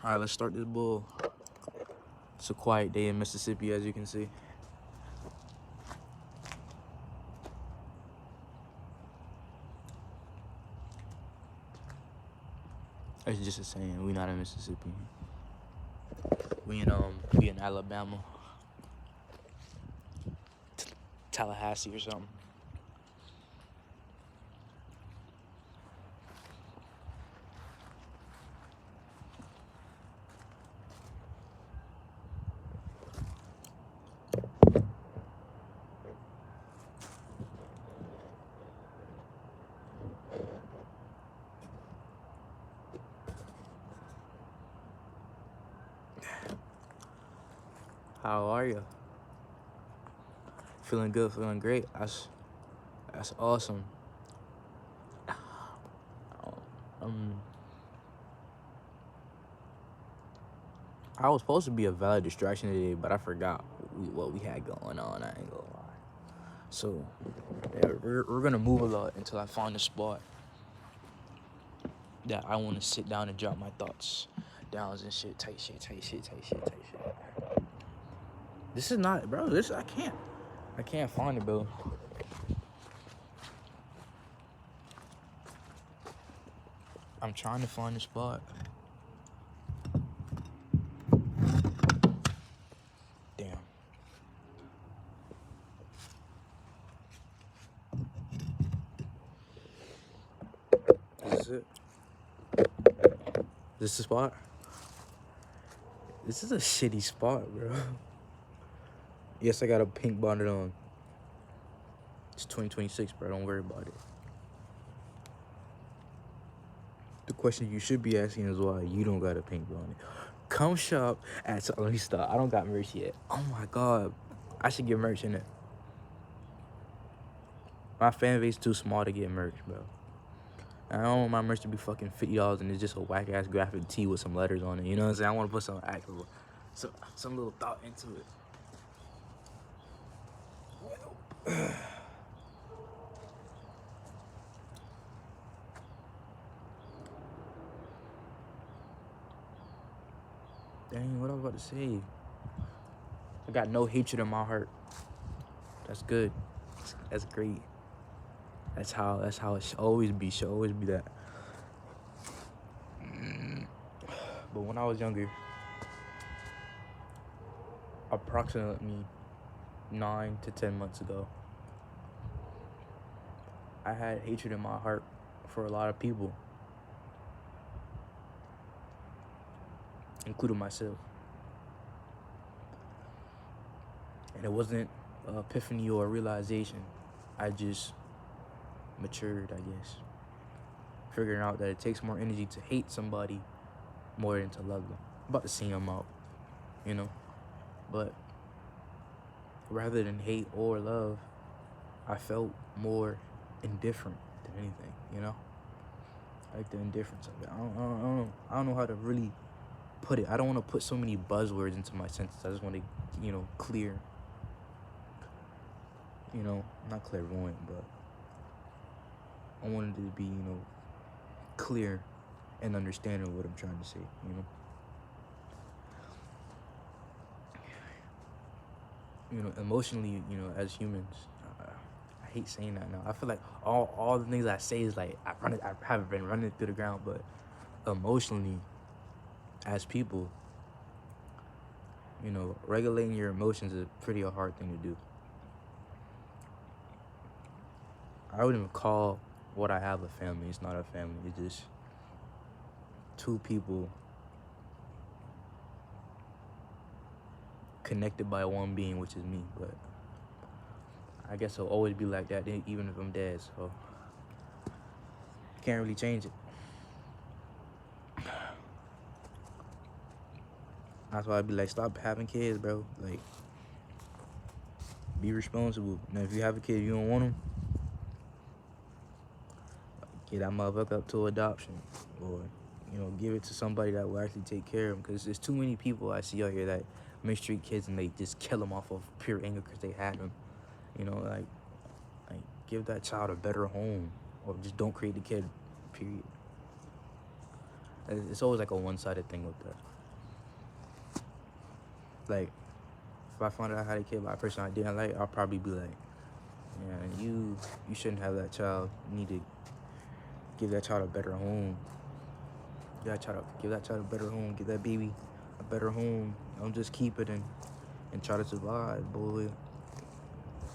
All right, let's start this bull. It's a quiet day in Mississippi, as you can see. It's just a saying. We not in Mississippi. We in Alabama, Tallahassee or something. How are you? Feeling good, feeling great. That's awesome. Um, I was supposed to be a valid distraction today, but I forgot what we had going on. I ain't gonna lie. So yeah, we're gonna move a lot until I find a spot that I want to sit down and drop my thoughts down and shit. Tight shit. This is not, bro. I can't find it, bro. I'm trying to find a spot. Damn. This is it. This is the spot. This is a shitty spot, bro. Yes, I got a pink bonnet on. It's 2026, bro. Don't worry about it. The question you should be asking is why you don't got a pink bonnet. Come shop at... Let me stop. I don't got merch yet. Oh my god. I should get merch in it. My fan base is too small to get merch, bro. I don't want my merch to be fucking $50 and it's just a whack-ass graphic tee with some letters on it. You know what I'm saying? I want to put some actual... some little thought into it. Dang, what I was about to say. I got no hatred in my heart. That's good. That's great. That's how it should always be. Should always be that. But when I was younger, approximately 9 to 10 months ago, I had hatred in my heart for a lot of people, including myself. And it wasn't an epiphany or a realization. I just matured, I guess. Figuring out that it takes more energy to hate somebody more than to love them. I'm about to see them out, you know? But rather than hate or love, I felt more indifferent than anything, you know? Like the indifference of it. I don't know how to really put it. I don't want to put so many buzzwords into my sentences. I just want to, clear. Not clairvoyant, but I wanted it to be, clear and understanding what I'm trying to say, emotionally, as humans, I hate saying that now. I feel like all the things I say is like I haven't been running through the ground, but emotionally, as people, regulating your emotions is a pretty hard thing to do. I wouldn't even call what I have a family. It's not a family. It's just two people connected by one being, which is me. But I guess it'll always be like that, even if I'm dead. So can't really change it. That's why I'd be like, stop having kids, bro. Like, be responsible. Now, if you have a kid, you don't want them, get that motherfucker up to adoption, or give it to somebody that will actually take care of them. Because there's too many people I see out here that mistreat kids and they just kill them off of pure anger because they had them. Like give that child a better home, or just don't create the kid. Period. It's always like a one-sided thing with that. Like, if I found out I had a kid by a person I didn't like, I'll probably be like, yeah, you shouldn't have that child. You need to give that child a better home. Give that child a better home. Give that baby a better home. Don't just keep it and try to survive, boy.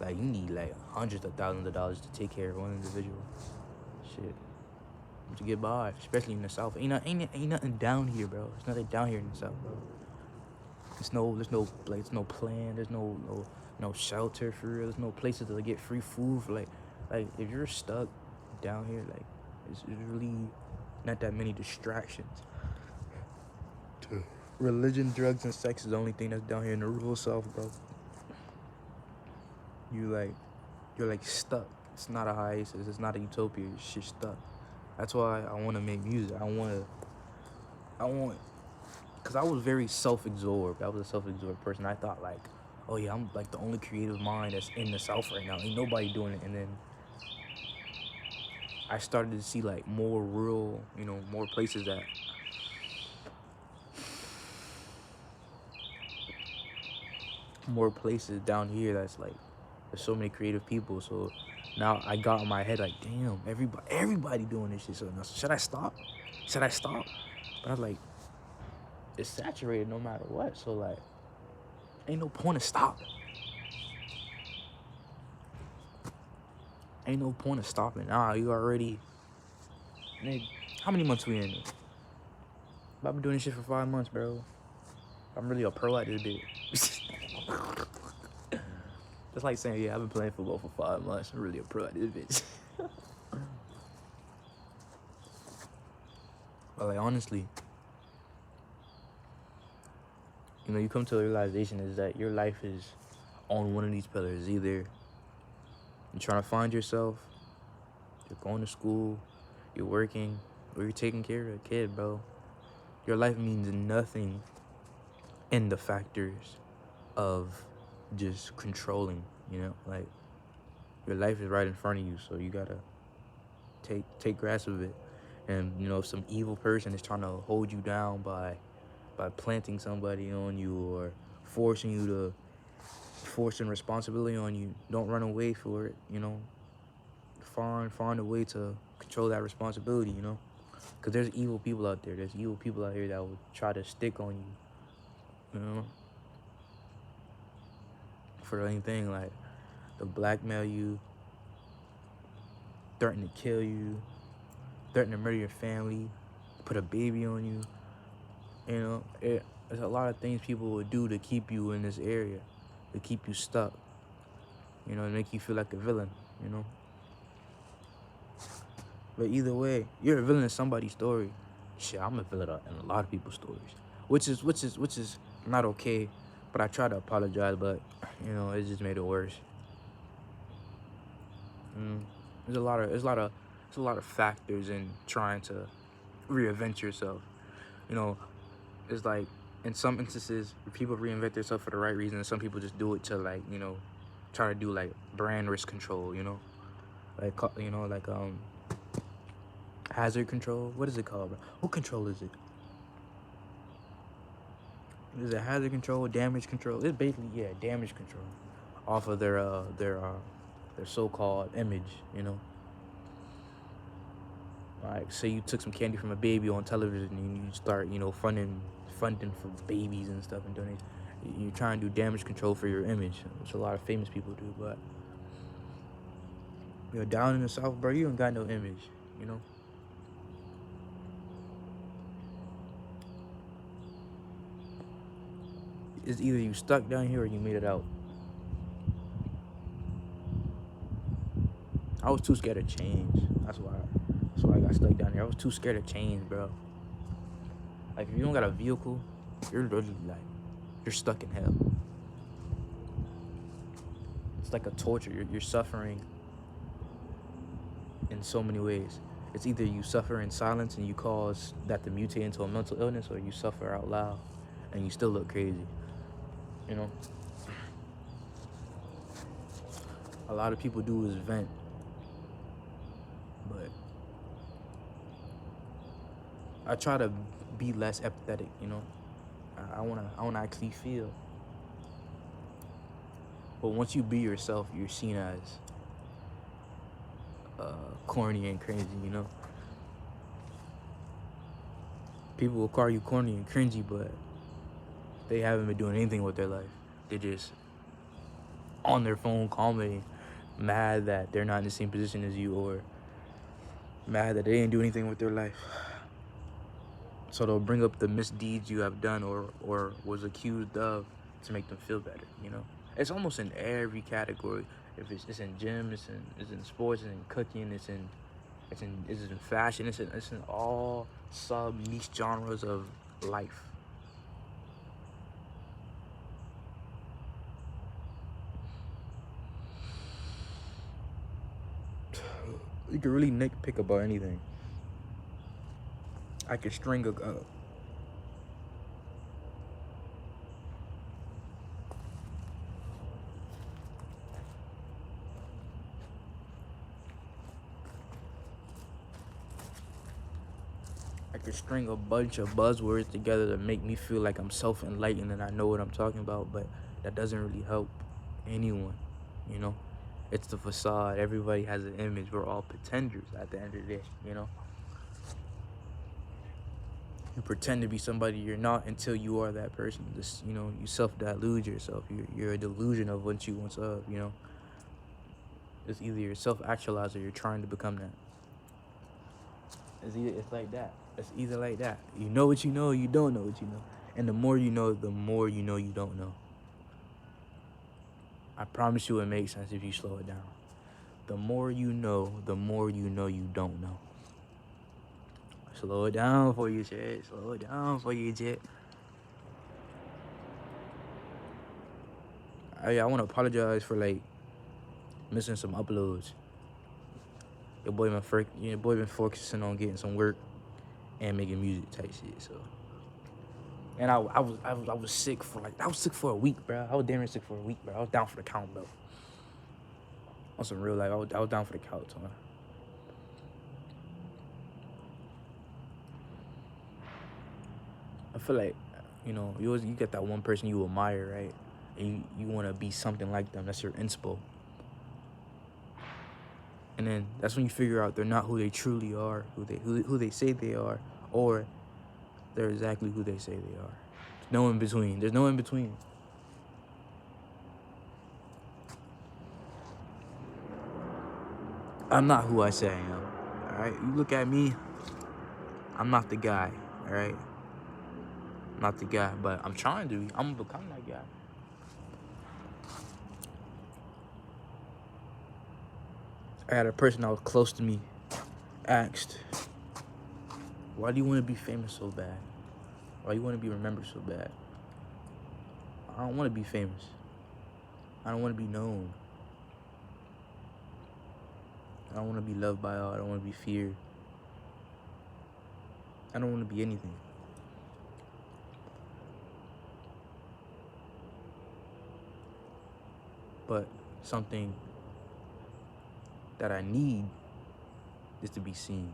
Like, you need like hundreds of thousands of dollars to take care of one individual. Shit. To get by, especially in the South. Ain't nothing down here, bro. There's nothing down here in the South, bro. There's no plan. There's no shelter for real. There's no places to get free food for like if you're stuck down here, like it's really not that many distractions. Religion, drugs, and sex is the only thing that's down here in the rural South, bro. You're like stuck. It's not a oasis. It's not a utopia. You're shit stuck. That's why I want to make music. I want, because I was very self-absorbed. I was a self-absorbed person. I thought like, oh yeah, I'm like the only creative mind that's in the South right now. Ain't nobody doing it. And then I started to see like more rural, more places down here that's like, there's so many creative people. So now I got in my head like, damn, everybody doing this shit. So now, should I stop? But I was like, it's saturated no matter what. So like, ain't no point to stop. Ain't no point of stopping. You already, nigga, how many months we in? I've been doing this shit for 5 months, bro. I'm really a pro at this bitch. That's like saying, yeah, I've been playing football for 5 months. I'm really a pro at this bitch. But like, honestly, you come to a realization is that your life is on one of these pillars. Either you're trying to find yourself, you're going to school, you're working, or you're taking care of a kid, bro. Your life means nothing in the factors of just controlling, like your life is right in front of you, so you gotta take grasp of it. And if some evil person is trying to hold you down by planting somebody on you or forcing responsibility on you, don't run away for it. Find a way to control that responsibility. Because there's evil people out there. There's evil people out here that will try to stick on you. For anything, like they'll blackmail you, threaten to kill you, threaten to murder your family, put a baby on you. There's a lot of things people will do to keep you in this area, to keep you stuck, to make you feel like a villain, But either way, you're a villain in somebody's story. Shit, I'm a villain in a lot of people's stories, which is not okay. But I try to apologize, but it just made it worse. There's a lot of factors in trying to reinvent yourself. It's like in some instances people reinvent themselves for the right reason, and some people just do it to like try to do like brand risk control. Like hazard control. What is it called, bro? What control is it? Is it hazard control, damage control? It's basically damage control off of their so-called image. Like, say you took some candy from a baby on television and you start funding for babies and stuff and donate. You're trying to do damage control for your image, which a lot of famous people do. But down in the South, bro, you ain't got no image. It's either you stuck down here or you made it out. I was too scared to change. That's why I got stuck down here. I was too scared to change, bro. Like, if you don't got a vehicle, you're literally like, you're stuck in hell. It's like a torture. You're suffering in so many ways. It's either you suffer in silence and you cause that to mutate into a mental illness, or you suffer out loud and you still look crazy. A lot of people do is vent, but I try to be less empathetic, you know. I wanna actually feel. But once you be yourself, you're seen as corny and cringy, you know. People will call you corny and cringy, but they haven't been doing anything with their life. They're just on their phone commenting, mad that they're not in the same position as you, or mad that they didn't do anything with their life. So they'll bring up the misdeeds you have done or was accused of to make them feel better, you know? It's almost in every category. If it's in gym, it's in sports, it's in cooking, it's in fashion, it's in all sub niche genres of life. You can really nitpick about anything. I could string a bunch of buzzwords together to make me feel like I'm self-enlightened and I know what I'm talking about, but that doesn't really help anyone, you know? It's the facade. Everybody has an image. We're all pretenders at the end of the day, you know? You pretend to be somebody you're not until you are that person. Just, you know, you self-delude yourself. You're a delusion of what you once of, you know? It's either you're self-actualized or you're trying to become that. It's like that. It's either like that. You know what you know, or you don't know what you know. And the more you know you don't know. I promise you it makes sense if you slow it down. The more you know you don't know. Slow it down for you, Jet. Slow it down for you, Jet. I want to apologize for like missing some uploads. Your boy been focusing on getting some work and making music type shit. So, and I was sick for a week, bro. I was damn near sick for a week, bro. I was down for the count, bro. On some real life, I was down for the count, man. I feel like, you know, you get that one person you admire, right? And you want to be something like them. That's your inspo. And then that's when you figure out they're not who they truly are, who they say they are, or they're exactly who they say they are. There's no in between. There's no in between. I'm not who I say I am. All right, you look at me. I'm not the guy. All right, I'm not the guy, but I'm trying to be. I'm gonna become that guy. I had a person that was close to me asked, "Why do you want to be famous so bad? Why do you want to be remembered so bad?" I don't want to be famous. I don't want to be known. I don't want to be loved by all. I don't want to be feared. I don't want to be anything. But something that I need is to be seen.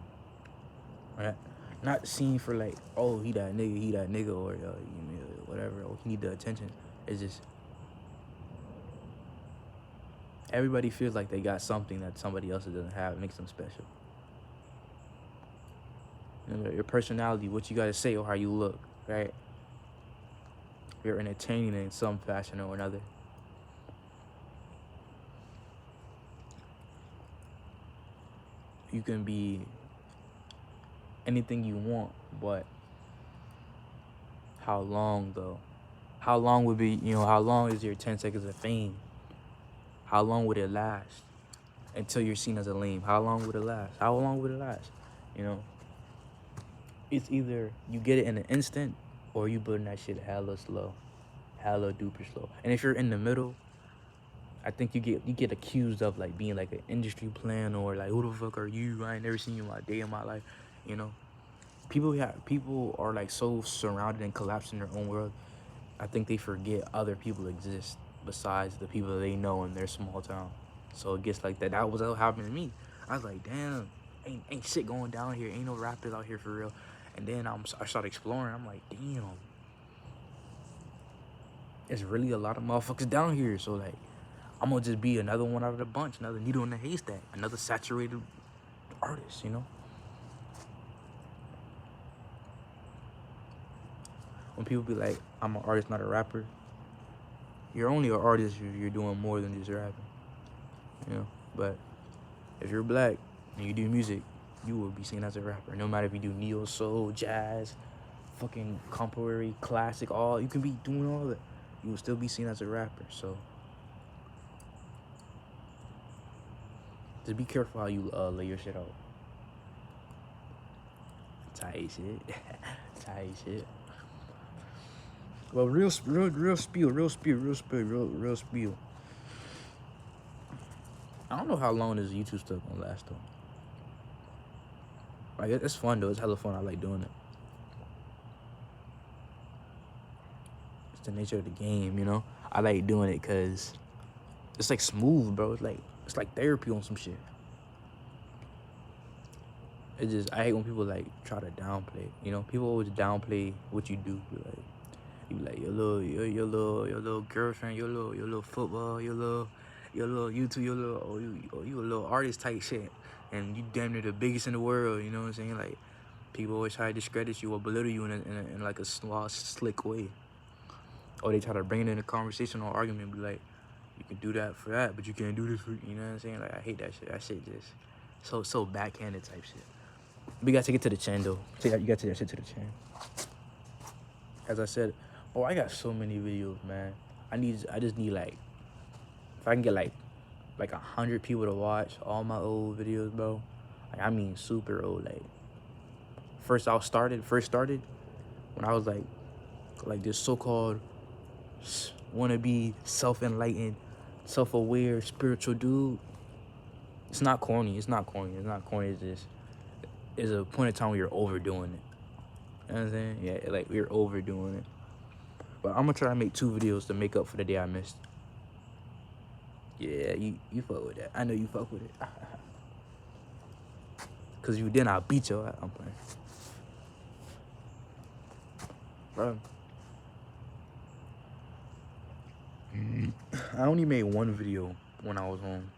Right? Not seen for like, oh, he that nigga, or you know, whatever. Oh, he need the attention. It's just everybody feels like they got something that somebody else doesn't have. It makes them special. You know, your personality, what you gotta say, or how you look, right? You're entertaining in some fashion or another. You can be anything you want, but how long though? How long would be, you know, how long is your 10 seconds of fame? How long would it last until you're seen as a lame? How long would it last? How long would it last? You know, it's either you get it in an instant or you building that shit hella slow, hella duper slow. And if you're in the middle, I think you get accused of like being like an industry plan, or like, who the fuck are you? I ain't never seen you in my day in my life, you know. People are like so surrounded and collapsed in their own world. I think they forget other people exist besides the people they know in their small town. So it gets like that. That was what happened to me. I was like, damn, ain't shit going down here. Ain't no rappers out here for real. And then I started exploring. I'm like, damn, there's really a lot of motherfuckers down here. So like, I'm gonna just be another one out of the bunch, another needle in the haystack, another saturated artist, you know? When people be like, I'm an artist, not a rapper, you're only an artist if you're doing more than just rapping, you know? But if you're black and you do music, you will be seen as a rapper. No matter if you do neo soul, jazz, fucking contemporary, classic, all, you can be doing all that. You will still be seen as a rapper. So just be careful how you lay your shit out. Tight shit. Tight shit. Well, real spiel. I don't know how long this YouTube stuff gonna last though. Like, it's fun though. It's hella fun. I like doing it. It's the nature of the game, you know. I like doing it because it's like smooth, bro. It's like therapy on some shit. I hate when people like try to downplay. You know, people always downplay what you do. You like your little girlfriend, your little football, your little YouTube, you a little artist type shit, and you damn near the biggest in the world. You know what I'm saying? Like, people always try to discredit you or belittle you in like a small, slick way. Or they try to bring it in a conversation or argument, be like, you can do that for that, but you can't do this for, you know what I'm saying? Like, I hate that shit. That shit just so backhanded type shit. We gotta take it to the chin though. You gotta take that shit to the chin. As I said, oh, I got so many videos, man. I just need like, if I can get like 100 people to watch all my old videos, bro. Like, I mean super old. Like, first started when I was like this so-called wannabe self-enlightened, self-aware, spiritual dude. It's not corny. It's just a point in time where you're overdoing it. You know what I'm saying? Yeah, like, we're overdoing it. But I'm gonna try to make 2 videos to make up for the day I missed. Yeah, you fuck with that. I know you fuck with it. Cause if you didn't, I'll beat your ass. I'm playing. Bro. I only made 1 video when I was home.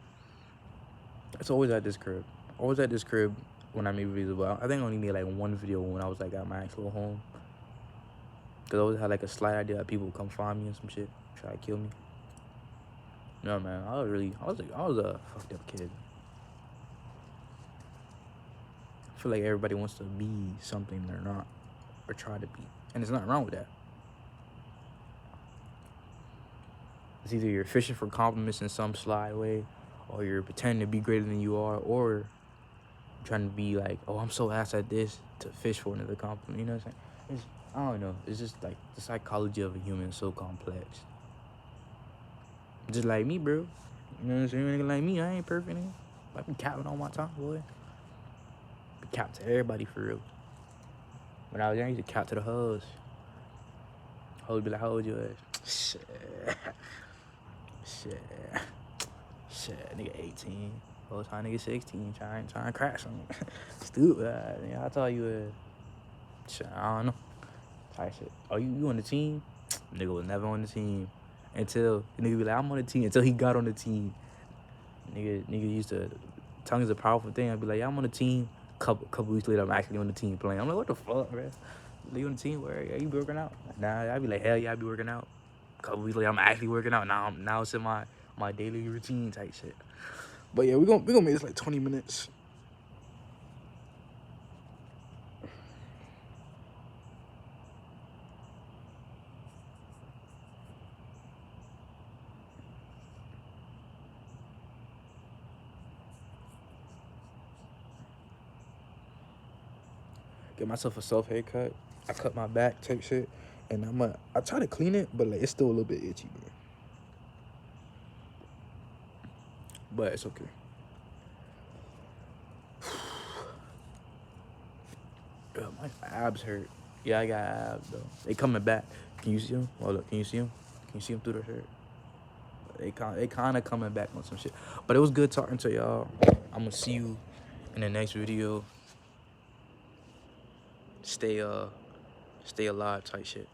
It's always at this crib. When I made videos, but I think I only made like 1 video when I was like at my actual home. Cause I always had like a slight idea that people would come find me and some shit, try to kill me. No, man, I was a fucked up kid. I feel like everybody wants to be something they're not, or try to be, and there's nothing wrong with that. It's either you're fishing for compliments in some sly way, or you're pretending to be greater than you are, or trying to be like, oh, I'm so ass at this, to fish for another compliment. You know what I'm saying? I don't know. It's just like the psychology of a human is so complex. Just like me, bro. You know what I'm saying? Nigga like me, I ain't perfect, nigga. I be capping all my time, boy. Be cap to everybody for real. When I was young, I used to cap to the hoes. Hoes be like, how old you is? Shit, nigga 18. Whole time nigga 16, trying to crack something. Stupid, nigga. I thought you was. Shit, I don't know. Type shit. Oh, you on the team? Nigga was never on the team. Until the nigga be like, I'm on the team. Until he got on the team. Nigga used to, tongue is a powerful thing. I'd be like, yeah, I'm on the team. Couple weeks later, I'm actually on the team playing. I'm like, what the fuck, bro? You on the team? Where are you working out? Nah, I'd be like, hell yeah, I be working out. Couple weeks later, I'm actually working out. Now it's in my daily routine type shit. But yeah, we gonna make this like 20 minutes. Get myself a self haircut. I cut my back type shit, and I try to clean it, but like, it's still a little bit itchy, bro. But it's okay. My abs hurt. Yeah, I got abs though. They coming back. Can you see them? Hold up. Can you see them? Can you see them through the shirt? They kind of coming back on some shit. But it was good talking to y'all. I'm gonna see you in the next video. stay alive type shit.